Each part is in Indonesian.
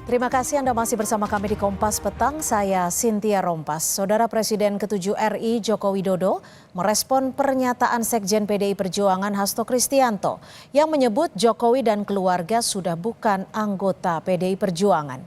Terima kasih Anda masih bersama kami di Kompas Petang, saya Cynthia Rompas. Saudara Presiden ke-7 RI Joko Widodo merespon pernyataan Sekjen PDI Perjuangan Hasto Kristianto yang menyebut Jokowi dan keluarga sudah bukan anggota PDI Perjuangan.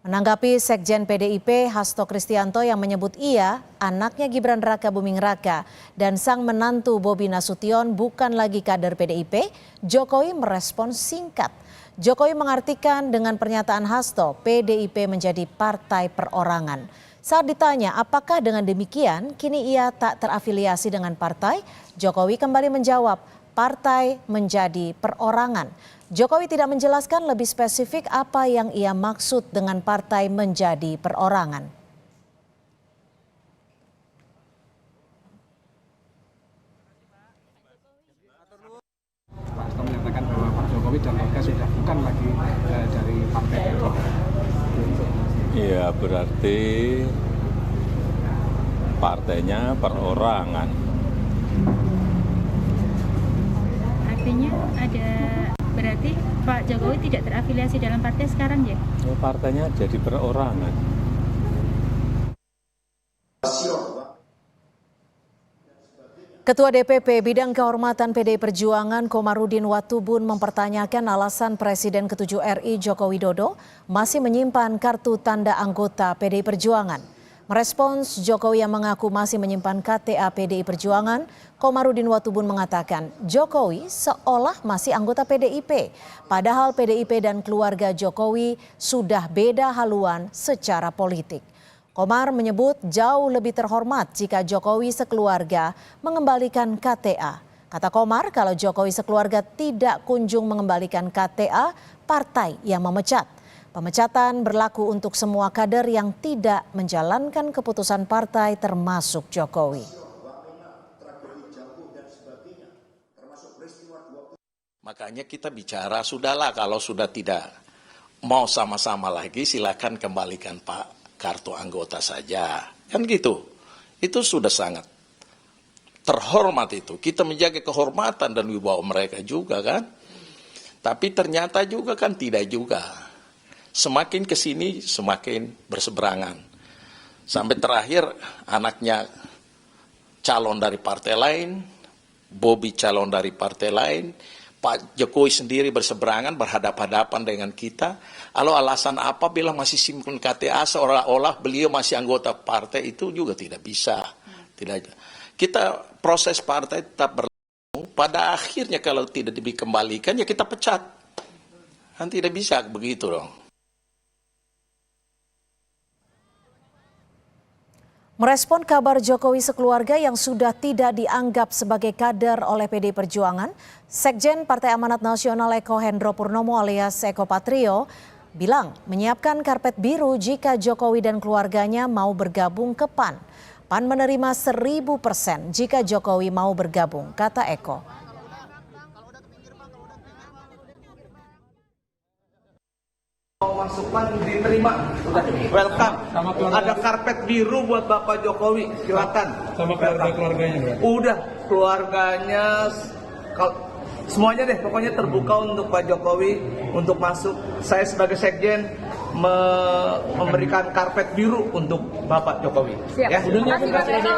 Menanggapi Sekjen PDIP Hasto Kristianto yang menyebut ia, anaknya Gibran Raka Buming Raka dan sang menantu Bobi Nasution bukan lagi kader PDIP, Jokowi merespons singkat. Jokowi mengartikan dengan pernyataan Hasto, PDIP menjadi partai perorangan. Saat ditanya apakah dengan demikian kini ia tak terafiliasi dengan partai, Jokowi kembali menjawab, partai menjadi perorangan. Jokowi tidak menjelaskan lebih spesifik apa yang ia maksud dengan partai menjadi perorangan. Pak Hasto menyatakan bahwa Pak Jokowi dan keluarga sudah bukan lagi dari partai itu. Iya, berarti partainya perorangan. Artinya berarti Pak Jokowi tidak terafiliasi dalam partai sekarang ya? Partainya jadi perorangan. Ketua DPP Bidang Kehormatan PDI Perjuangan Komarudin Watubun mempertanyakan alasan Presiden ke-7 RI Joko Widodo masih menyimpan kartu tanda anggota PDI Perjuangan. Merespons Jokowi yang mengaku masih menyimpan KTA PDI Perjuangan, Komarudin Watubun mengatakan Jokowi seolah masih anggota PDIP, padahal PDIP dan keluarga Jokowi sudah beda haluan secara politik. Komar menyebut jauh lebih terhormat jika Jokowi sekeluarga mengembalikan KTA. Kata Komar, kalau Jokowi sekeluarga tidak kunjung mengembalikan KTA, partai yang memecat. Pemecatan berlaku untuk semua kader yang tidak menjalankan keputusan partai termasuk Jokowi. Makanya kita bicara, sudahlah kalau sudah tidak mau sama-sama lagi silakan kembalikan Pak kartu anggota saja, kan gitu. Itu sudah sangat terhormat itu. Kita menjaga kehormatan dan wibawa mereka juga kan. Tapi ternyata juga kan tidak juga. Semakin kesini semakin berseberangan. Sampai terakhir anaknya calon dari partai lain, Bobi calon dari partai lain, Pak Jokowi sendiri berseberangan, berhadapan-hadapan dengan kita. Lalu alasan apa bilang masih simpan KTA seolah-olah beliau masih anggota partai, itu juga tidak bisa. Kita proses partai tetap berlangsung, pada akhirnya kalau tidak dikembalikan ya kita pecat. Kan tidak bisa begitu dong. Merespon kabar Jokowi sekeluarga yang sudah tidak dianggap sebagai kader oleh PDI Perjuangan, Sekjen Partai Amanat Nasional Eko Hendro Purnomo alias Eko Patrio bilang menyiapkan karpet biru jika Jokowi dan keluarganya mau bergabung ke PAN. PAN menerima 1000% jika Jokowi mau bergabung, kata Eko. Masukan diterima, sudah welcome. Ada karpet biru buat Bapak Jokowi, silakan. Sama keluarganya enggak? Udah, keluarganya, semuanya deh, pokoknya terbuka untuk Pak Jokowi untuk masuk. Saya sebagai sekjen memberikan karpet biru untuk Bapak Jokowi. Siap. Ya. Terima kasih Pak Eko.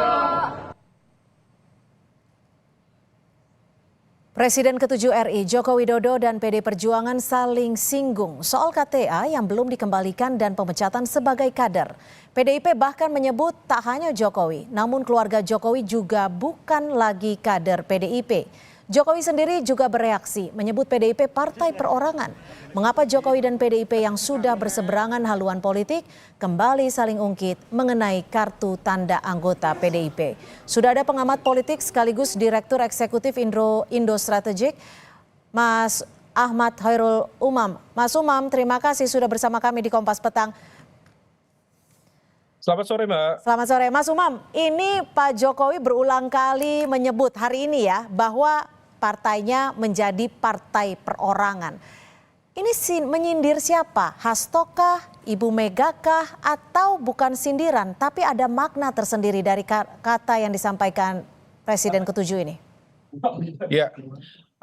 Presiden ke-7 RI Joko Widodo dan PDI Perjuangan saling singgung soal KTA yang belum dikembalikan dan pemecatan sebagai kader. PDIP bahkan menyebut tak hanya Jokowi, namun keluarga Jokowi juga bukan lagi kader PDIP. Jokowi sendiri juga bereaksi, menyebut PDIP partai perorangan. Mengapa Jokowi dan PDIP yang sudah berseberangan haluan politik kembali saling ungkit mengenai kartu tanda anggota PDIP? Sudah ada pengamat politik sekaligus Direktur Eksekutif Indo Strategik, Mas Ahmad Khairul Umam. Mas Umam, terima kasih sudah bersama kami di Kompas Petang. Selamat sore, Mbak. Selamat sore, Mas Umam. Ini Pak Jokowi berulang kali menyebut hari ini ya bahwa partainya menjadi partai perorangan. Ini menyindir siapa? Hastokah, Ibu Megakah, atau bukan sindiran, tapi ada makna tersendiri dari kata yang disampaikan Presiden ke-7 ini? Ya,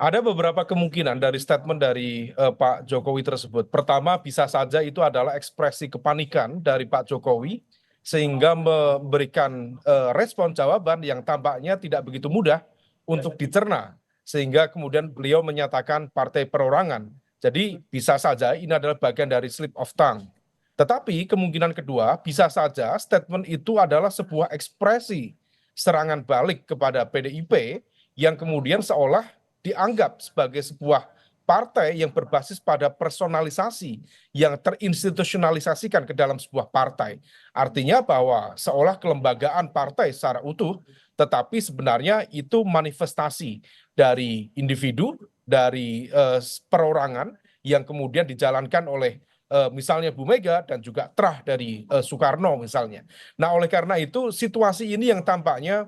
Ada beberapa kemungkinan dari statement dari Pak Jokowi tersebut. Pertama, bisa saja itu adalah ekspresi kepanikan dari Pak Jokowi sehingga memberikan respon jawaban yang tampaknya tidak begitu mudah untuk dicerna, sehingga kemudian beliau menyatakan partai perorangan. Jadi bisa saja ini adalah bagian dari slip of tongue. Tetapi kemungkinan kedua, bisa saja statement itu adalah sebuah ekspresi serangan balik kepada PDIP yang kemudian seolah dianggap sebagai sebuah partai yang berbasis pada personalisasi yang terinstitusionalisasikan ke dalam sebuah partai. Artinya bahwa seolah kelembagaan partai secara utuh, tetapi sebenarnya itu manifestasi dari individu, dari perorangan yang kemudian dijalankan oleh misalnya Bu Mega dan juga terah dari Soekarno misalnya. Nah, oleh karena itu situasi ini yang tampaknya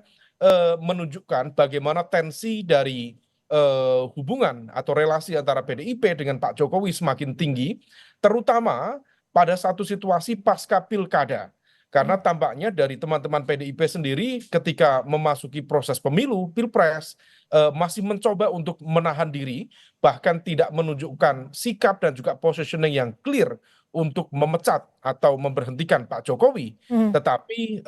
menunjukkan bagaimana tensi dari hubungan atau relasi antara PDIP dengan Pak Jokowi semakin tinggi, terutama pada satu situasi pasca pilkada. Karena tampaknya dari teman-teman PDIP sendiri ketika memasuki proses pemilu, pilpres, masih mencoba untuk menahan diri, bahkan tidak menunjukkan sikap dan juga positioning yang clear untuk memecat atau memberhentikan Pak Jokowi. Tetapi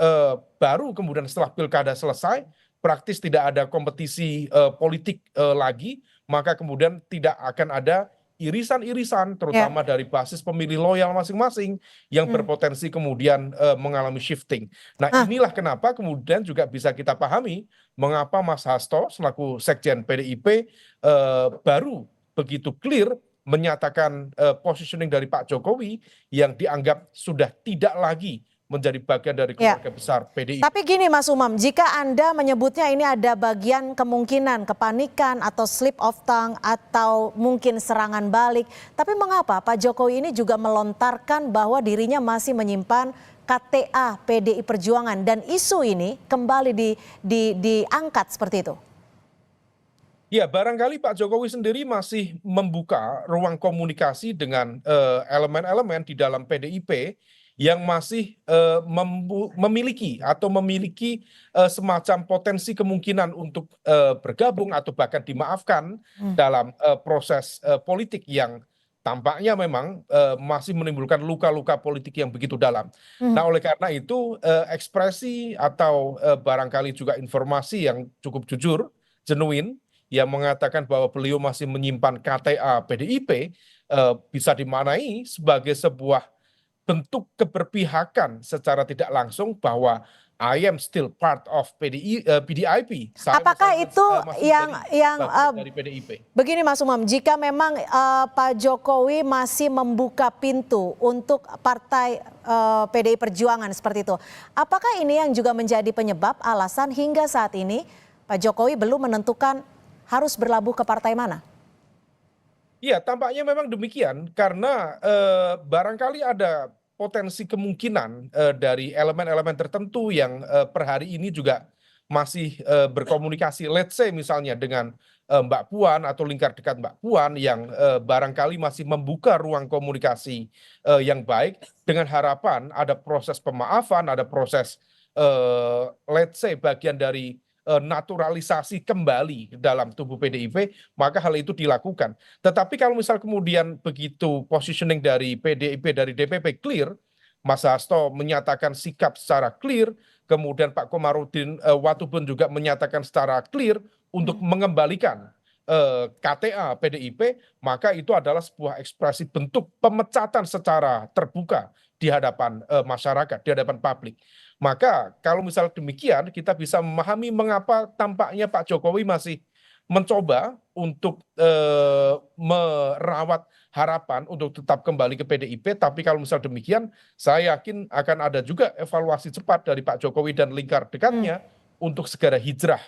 baru kemudian setelah pilkada selesai, praktis tidak ada kompetisi politik lagi, maka kemudian tidak akan ada irisan-irisan terutama dari basis pemilih loyal masing-masing yang berpotensi kemudian mengalami shifting. Nah, inilah kenapa kemudian juga bisa kita pahami mengapa Mas Hasto selaku Sekjen PDIP baru begitu clear menyatakan positioning dari Pak Jokowi yang dianggap sudah tidak lagi menjadi bagian dari keluarga besar PDIP. Tapi gini Mas Umam, jika Anda menyebutnya ini ada bagian kemungkinan kepanikan atau slip of tongue atau mungkin serangan balik, tapi mengapa Pak Jokowi ini juga melontarkan bahwa dirinya masih menyimpan KTA PDI Perjuangan dan isu ini kembali diangkat seperti itu? Ya, barangkali Pak Jokowi sendiri masih membuka ruang komunikasi dengan elemen-elemen di dalam PDIP yang masih memiliki semacam potensi kemungkinan untuk bergabung atau bahkan dimaafkan dalam proses politik yang tampaknya memang masih menimbulkan luka-luka politik yang begitu dalam. Nah, oleh karena itu ekspresi atau barangkali juga informasi yang cukup jujur, genuine, yang mengatakan bahwa beliau masih menyimpan KTA PDIP bisa dimaknai sebagai sebuah bentuk keberpihakan secara tidak langsung bahwa I am still part of PDIP. Apakah itu yang dari PDIP? Begini Mas Umam, jika memang Pak Jokowi masih membuka pintu untuk partai PDI Perjuangan seperti itu, apakah ini yang juga menjadi penyebab alasan hingga saat ini Pak Jokowi belum menentukan harus berlabuh ke partai mana? Iya, tampaknya memang demikian karena barangkali ada potensi kemungkinan dari elemen-elemen tertentu yang per hari ini juga masih berkomunikasi, let's say misalnya dengan Mbak Puan atau lingkar dekat Mbak Puan yang barangkali masih membuka ruang komunikasi yang baik dengan harapan ada proses pemaafan, ada proses let's say bagian dari naturalisasi kembali dalam tubuh PDIP, maka hal itu dilakukan. Tetapi kalau misal kemudian begitu positioning dari PDIP, dari DPP clear, Mas Hasto menyatakan sikap secara clear, kemudian Pak Komarudin Watubun juga menyatakan secara clear untuk mengembalikan KTA PDIP, maka itu adalah sebuah ekspresi bentuk pemecatan secara terbuka di hadapan masyarakat, di hadapan publik. Maka kalau misal demikian kita bisa memahami mengapa tampaknya Pak Jokowi masih mencoba untuk merawat harapan untuk tetap kembali ke PDIP. Tapi kalau misal demikian saya yakin akan ada juga evaluasi cepat dari Pak Jokowi dan lingkar dekatnya untuk segera hijrah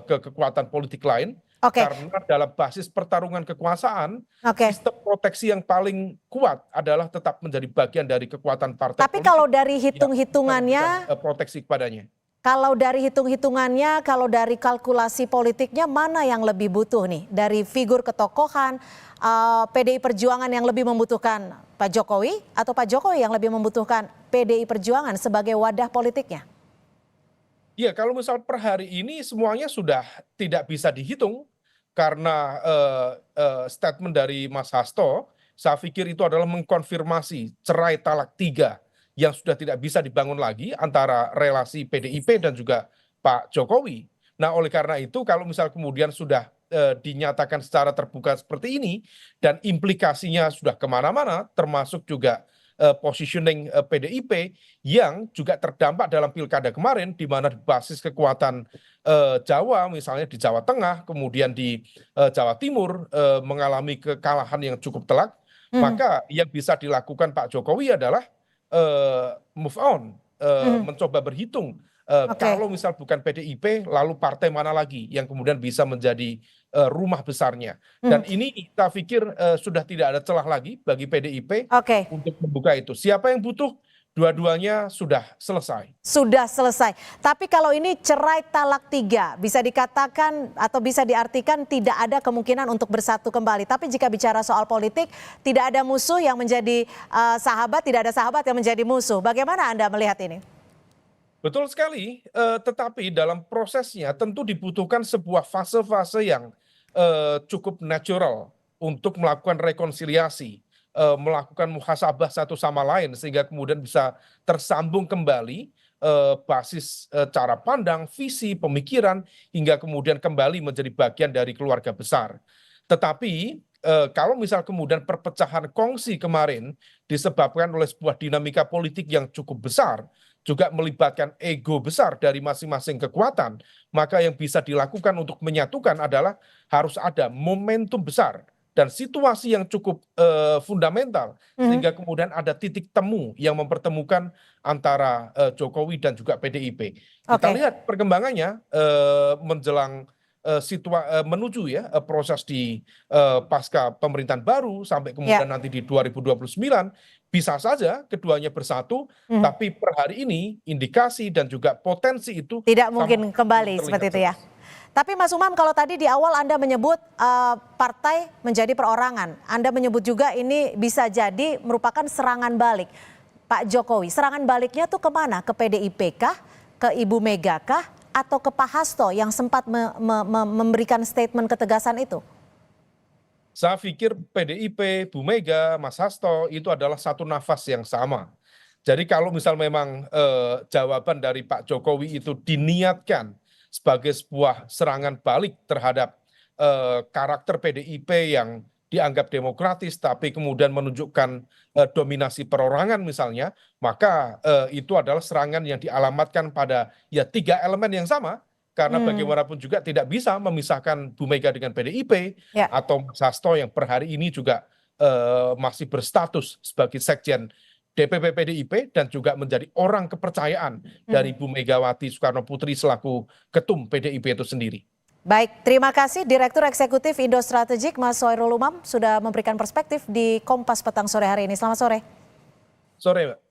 ke kekuatan politik lain. Karena dalam basis pertarungan kekuasaan, sistem proteksi yang paling kuat adalah tetap menjadi bagian dari kekuatan partai. Tapi kalau dari hitung-hitungannya, proteksi kepadanya. Kalau dari hitung-hitungannya, kalau dari kalkulasi politiknya, mana yang lebih butuh nih? Dari figur ketokohan, PDI Perjuangan yang lebih membutuhkan Pak Jokowi, atau Pak Jokowi yang lebih membutuhkan PDI Perjuangan sebagai wadah politiknya? Ya, kalau misal per hari ini semuanya sudah tidak bisa dihitung karena statement dari Mas Hasto, saya pikir itu adalah mengkonfirmasi cerai talak 3 yang sudah tidak bisa dibangun lagi antara relasi PDIP dan juga Pak Jokowi. Nah, oleh karena itu kalau misal kemudian sudah dinyatakan secara terbuka seperti ini dan implikasinya sudah kemana-mana, termasuk juga positioning PDIP yang juga terdampak dalam pilkada kemarin, di mana basis kekuatan Jawa, misalnya di Jawa Tengah, kemudian di Jawa Timur mengalami kekalahan yang cukup telak, maka yang bisa dilakukan Pak Jokowi adalah move on, mencoba berhitung. Kalau misal bukan PDIP, lalu partai mana lagi yang kemudian bisa menjadi rumah besarnya. Dan ini saya pikir sudah tidak ada celah lagi bagi PDIP untuk membuka itu. Siapa yang butuh, dua-duanya sudah selesai. Sudah selesai. Tapi kalau ini cerai talak 3, bisa dikatakan atau bisa diartikan tidak ada kemungkinan untuk bersatu kembali. Tapi jika bicara soal politik, tidak ada musuh yang menjadi sahabat, tidak ada sahabat yang menjadi musuh. Bagaimana Anda melihat ini? Betul sekali, tetapi dalam prosesnya tentu dibutuhkan sebuah fase-fase yang cukup natural untuk melakukan rekonsiliasi, melakukan muhasabah satu sama lain sehingga kemudian bisa tersambung kembali basis cara pandang, visi, pemikiran hingga kemudian kembali menjadi bagian dari keluarga besar. Tetapi kalau misal kemudian perpecahan kongsi kemarin disebabkan oleh sebuah dinamika politik yang cukup besar, juga melibatkan ego besar dari masing-masing kekuatan, maka yang bisa dilakukan untuk menyatukan adalah harus ada momentum besar dan situasi yang cukup fundamental sehingga kemudian ada titik temu yang mempertemukan antara Jokowi dan juga PDIP. Kita lihat perkembangannya menjelang menuju ya proses di pasca pemerintahan baru sampai kemudian nanti di 2029 bisa saja keduanya bersatu, tapi per hari ini indikasi dan juga potensi itu tidak mungkin kembali seperti itu ya. Tapi Mas Umam, kalau tadi di awal Anda menyebut partai menjadi perorangan, Anda menyebut juga ini bisa jadi merupakan serangan balik Pak Jokowi. Serangan baliknya tuh kemana? Ke PDIP kah? Ke Ibu Mega kah? Atau ke Pak Hasto yang sempat memberikan statement ketegasan itu? Saya pikir PDIP, Bu Mega, Mas Hasto itu adalah satu nafas yang sama. Jadi kalau misal memang jawaban dari Pak Jokowi itu diniatkan sebagai sebuah serangan balik terhadap karakter PDIP yang dianggap demokratis tapi kemudian menunjukkan dominasi perorangan misalnya, maka itu adalah serangan yang dialamatkan pada ya 3 elemen yang sama. Karena bagaimanapun juga tidak bisa memisahkan Bu Mega dengan PDIP atau Mas Hasto yang per hari ini juga masih berstatus sebagai sekjen DPP PDIP dan juga menjadi orang kepercayaan dari Bu Megawati Soekarno Putri selaku ketum PDIP itu sendiri. Baik, terima kasih Direktur Eksekutif Indo Strategik Mas Hoirul Umam sudah memberikan perspektif di Kompas Petang sore hari ini. Selamat sore. Sore, Mbak.